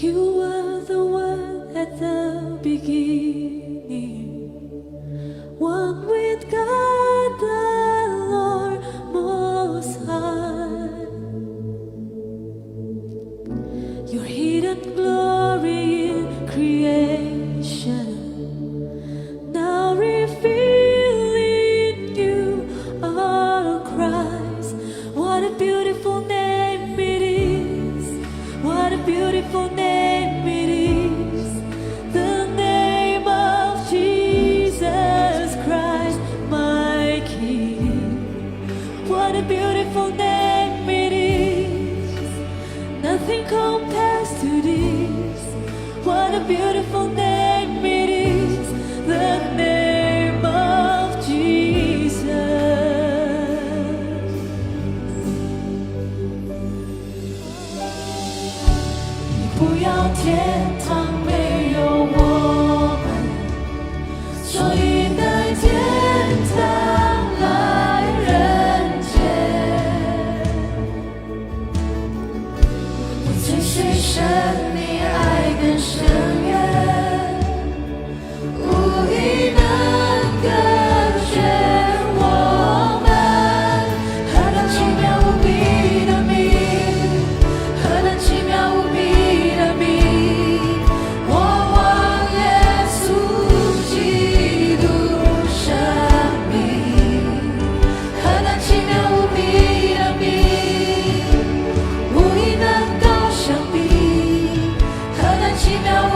You were the one at the beginning, one with God the Lord Most High. Your hidden glory in creation, now revealing you are Christ. What a beautiful name it is. What a beautiful name it is. The name of Jesus Christ, my King. What a beautiful name it is. Nothing compares to this. What a beautiful name it is. The name of Jesus. 你不要天堂没有我们，所以带天堂来人间。我追随神，你爱更深远，无一能隔绝我们。何等奇妙无比的名，何等奇妙无比的名，我望耶稣基督生命。何等奇妙无比的名，无一能够相比。何等奇妙无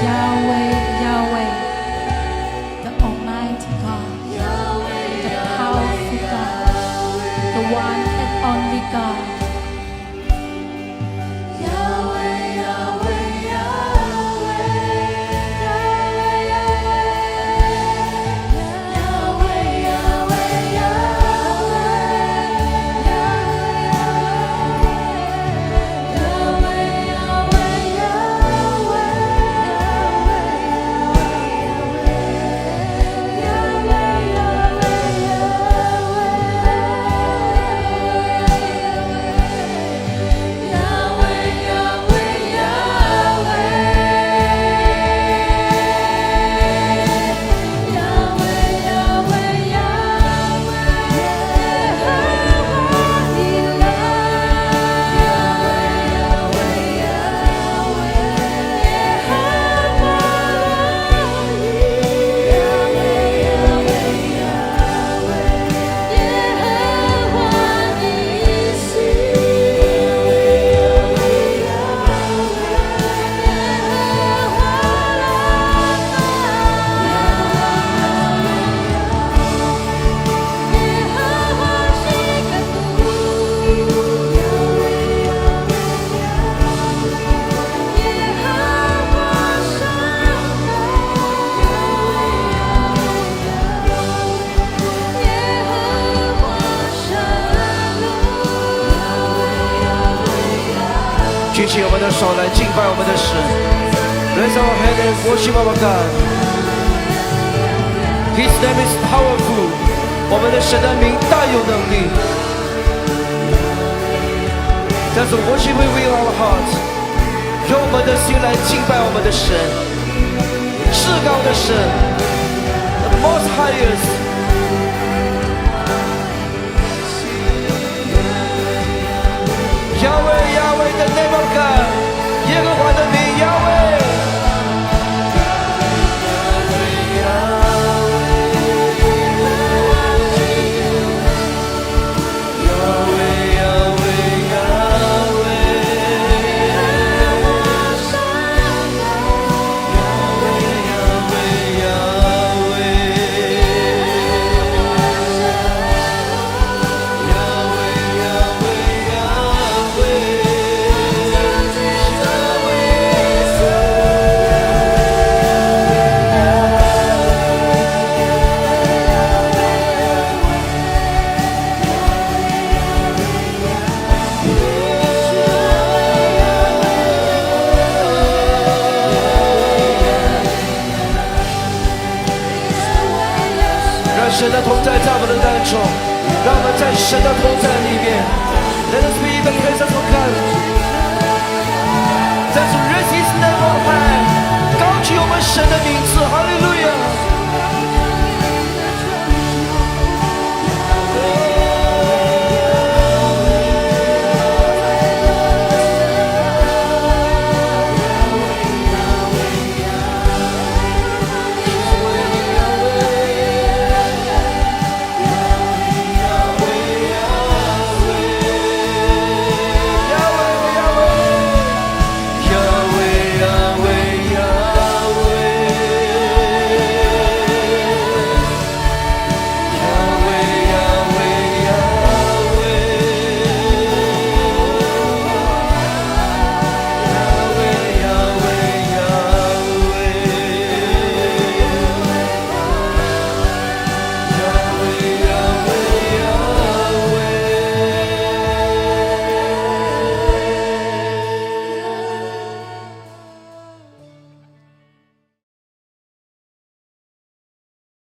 Yahweh, Yahweh, the Almighty God, the powerful God, the one and only God. Yahweh, Yahweh, Yahweh, Yahweh, Yahweh,举起我们的手来敬拜我们的神。Raise our hand and worship our God. His name is powerful. 我们的神的名大有能力。That's worship with our heart. 用我们的心来敬拜我们的神，至高的神 ，the most highest. Yahweh, Yahweh, the name of God. 耶和华的名 Yahweh.让神的同在在我们的当中，让我们在神的同在里面。Let us be in the presence of God. Let's raise His name.